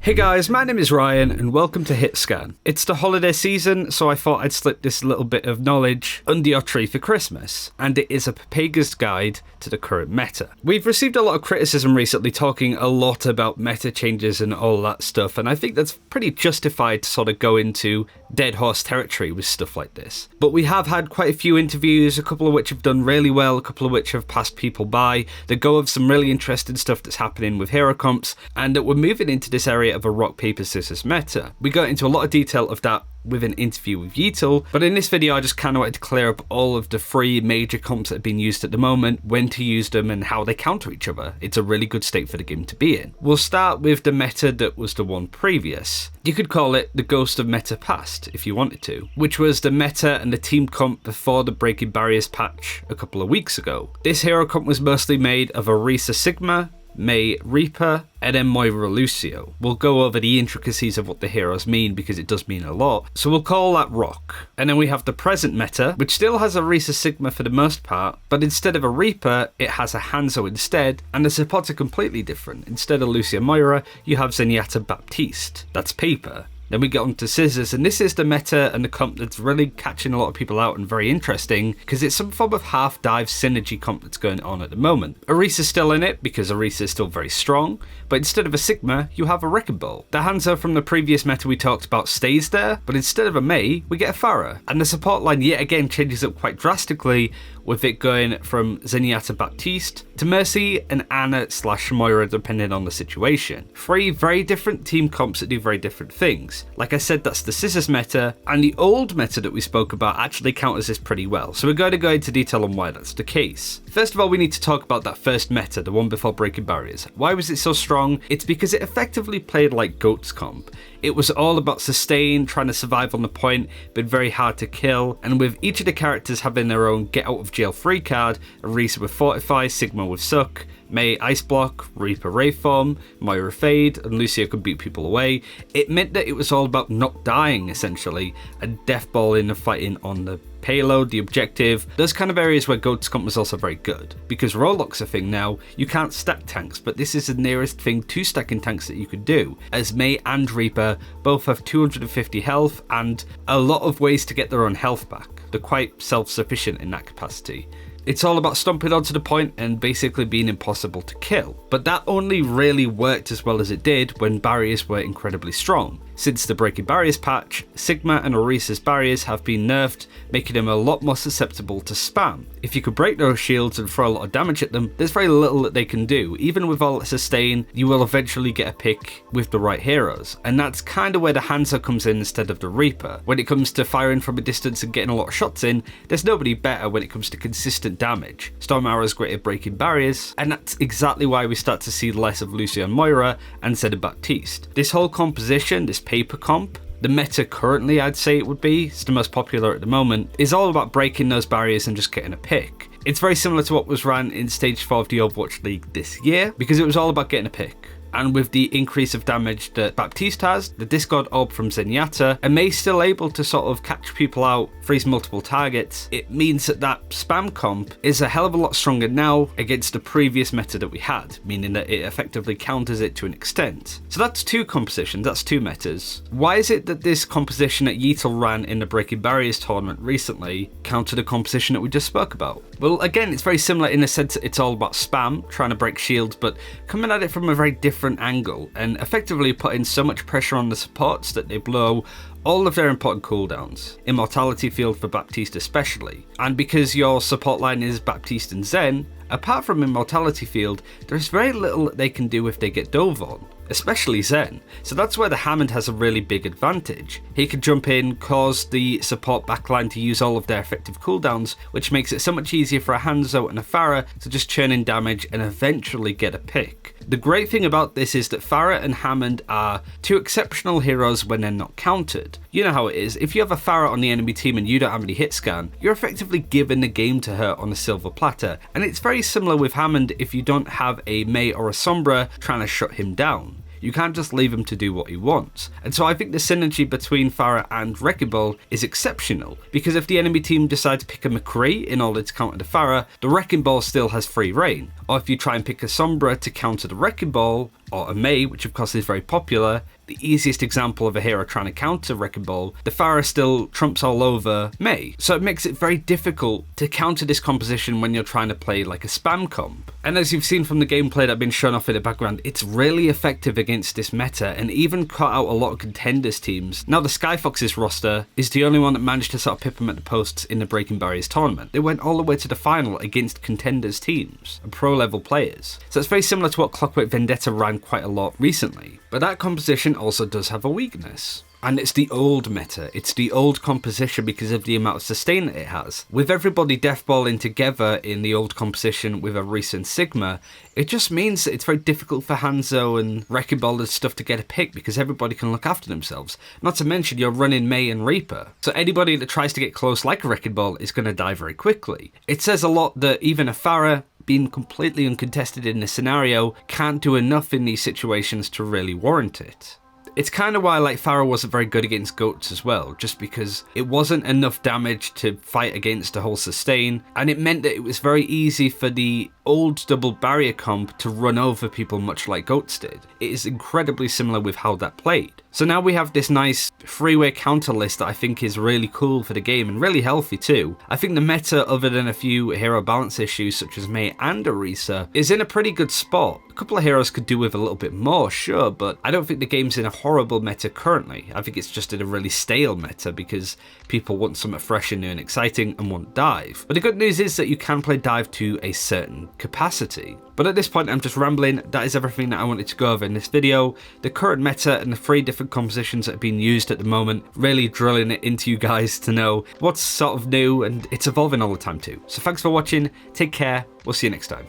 Hey guys, my name is Ryan and welcome to HitScan. It's the holiday season, so I thought I'd slip this little bit of knowledge under your tree for Christmas, and it is a Papega's guide to the current meta. We've received a lot of criticism recently talking a lot about meta changes and all that stuff, and I think that's pretty justified to sort of go into dead horse territory with stuff like this. But we have had quite a few interviews, a couple of which have done really well, a couple of which have passed people by, that go of some really interesting stuff that's happening with hero comps, and that we're moving into this area of a rock, paper, scissors meta. We got into a lot of detail of that with an interview with Yeetle, but in this video I just kind of wanted to clear up all of the three major comps that are being used at the moment, when to use them and how they counter each other. It's a really good state for the game to be in. We'll start with the meta that was the one previous. You could call it the ghost of meta past if you wanted to, which was the meta and the team comp before the Breaking Barriers patch a couple of weeks ago. This hero comp was mostly made of Orisa Sigma, Mei Reaper, and then Moira Lucio. We'll go over the intricacies of what the heroes mean because it does mean a lot, so we'll call that rock. And then we have the present meta, which still has Orisa Sigma for the most part, but instead of a Reaper, it has a Hanzo instead, and the supports are completely different. Instead of Lucio Moira, you have Zenyatta Baptiste. That's paper. Then we get on to scissors, and this is the meta and the comp that's really catching a lot of people out and very interesting because it's some form of half-dive synergy comp that's going on at the moment. Orisa's still in it because Orisa is still very strong, but instead of a Sigma, you have a Wrecking Ball. The Hanzo from the previous meta we talked about stays there, but instead of a Mei, we get a Pharah. And the support line yet again changes up quite drastically, with it going from Zenyatta Baptiste to Mercy and Anna/Moira depending on the situation. Three very different team comps that do very different things. Like I said, that's the scissors meta, and the old meta that we spoke about actually counters this pretty well, so we're going to go into detail on why that's the case. First of all, we need to talk about that first meta, the one before Breaking Barriers. Why was it so strong? It's because it effectively played like Goat's comp. It was all about sustain, trying to survive on the point, but very hard to kill, and with each of the characters having their own get out of jail free card, Orisa with Fortify, Sigma with Suck, Mei Ice Block, Reaper Wraith Form, Moira Fade, and Lucio could beat people away. It meant that it was all about not dying essentially, and deathballing and fighting on the payload, the objective, those kind of areas where Goat's comp was also very good. Because Rollock's a thing now, you can't stack tanks, but this is the nearest thing to stacking tanks that you could do, as Mei and Reaper both have 250 health and a lot of ways to get their own health back. They're quite self-sufficient in that capacity. It's all about stomping onto the point and basically being impossible to kill. But that only really worked as well as it did when barriers were incredibly strong. Since the Breaking Barriers patch, Sigma and Orisa's barriers have been nerfed, making them a lot more susceptible to spam. If you could break those shields and throw a lot of damage at them, there's very little that they can do. Even with all that sustain, you will eventually get a pick with the right heroes. And that's kind of where the Hanzo comes in instead of the Reaper. When it comes to firing from a distance and getting a lot of shots in, there's nobody better when it comes to consistent damage. Storm Arrow's great at breaking barriers, and that's exactly why we start to see less of Lucio and Moira instead of Baptiste. This whole composition, this paper comp, the meta currently I'd say it would be, it's the most popular at the moment, is all about breaking those barriers and just getting a pick. It's very similar to what was ran in Stage 4 of the Overwatch League this year, because it was all about getting a pick. And with the increase of damage that Baptiste has, the Discord Orb from Zenyatta, and Mei's still able to sort of catch people out, freeze multiple targets, it means that that spam comp is a hell of a lot stronger now against the previous meta that we had, meaning that it effectively counters it to an extent. So that's two compositions, that's two metas. Why is it that this composition that Yeetle ran in the Breaking Barriers tournament recently countered the composition that we just spoke about? Well, again, it's very similar in the sense that it's all about spam, trying to break shields, but coming at it from a very different angle and effectively putting so much pressure on the supports that they blow all of their important cooldowns. Immortality Field for Baptiste especially. And because your support line is Baptiste and Zen, apart from Immortality Field, there's very little that they can do if they get dove on, especially Zen. So that's where the Hammond has a really big advantage. He can jump in, cause the support backline to use all of their effective cooldowns, which makes it so much easier for a Hanzo and a Pharah to just churn in damage and eventually get a pick. The great thing about this is that Pharah and Hammond are two exceptional heroes when they're not countered. You know how it is, if you have a Pharah on the enemy team and you don't have any hit scan, you're effectively giving the game to her on a silver platter, and it's very similar with Hammond if you don't have a Mei or a Sombra trying to shut him down. You can't just leave him to do what he wants. And so I think the synergy between Pharah and Wrecking Ball is exceptional, because if the enemy team decide to pick a McCree in order to counter the Pharah, the Wrecking Ball still has free reign. Or if you try and pick a Sombra to counter the Wrecking Ball, or a Mei, which of course is very popular, the easiest example of a hero trying to counter Wrecking Ball, the Pharah still trumps all over Mei. So it makes it very difficult to counter this composition when you're trying to play like a spam comp. And as you've seen from the gameplay that's been shown off in the background, it's really effective against this meta and even cut out a lot of contenders teams. Now the Skyfox's roster is the only one that managed to sort of pip them at the posts in the Breaking Barriers tournament. They went all the way to the final against contenders teams and pro level players. So it's very similar to what Clockwork Vendetta ran quite a lot recently. But that composition also does have a weakness. And it's the old meta, it's the old composition because of the amount of sustain that it has. With everybody deathballing together in the old composition with a recent Sigma, it just means that it's very difficult for Hanzo and Wrecking Ball and stuff to get a pick because everybody can look after themselves. Not to mention you're running Mei and Reaper. So anybody that tries to get close like a Wrecking Ball is going to die very quickly. It says a lot that even a Pharah, being completely uncontested in this scenario, can't do enough in these situations to really warrant it. It's kind of why like Pharah wasn't very good against goats as well, just because it wasn't enough damage to fight against the whole sustain, and it meant that it was very easy for the old double barrier comp to run over people much like goats did. It is incredibly similar with how that played. So now we have this nice freeway counter list that I think is really cool for the game and really healthy too. I think the meta, other than a few hero balance issues such as Mei and Orisa, is in a pretty good spot. A couple of heroes could do with a little bit more, sure, but I don't think the game's in a horrible meta currently. I think it's just in a really stale meta because people want something fresh and new and exciting and want dive. But the good news is that you can play dive to a certain capacity. But at this point I'm just rambling. That is everything that I wanted to go over in this video. The current meta and the 3 different compositions that are being used at the moment, really drilling it into you guys to know what's sort of new, and it's evolving all the time too. So thanks for watching, take care, we'll see you next time.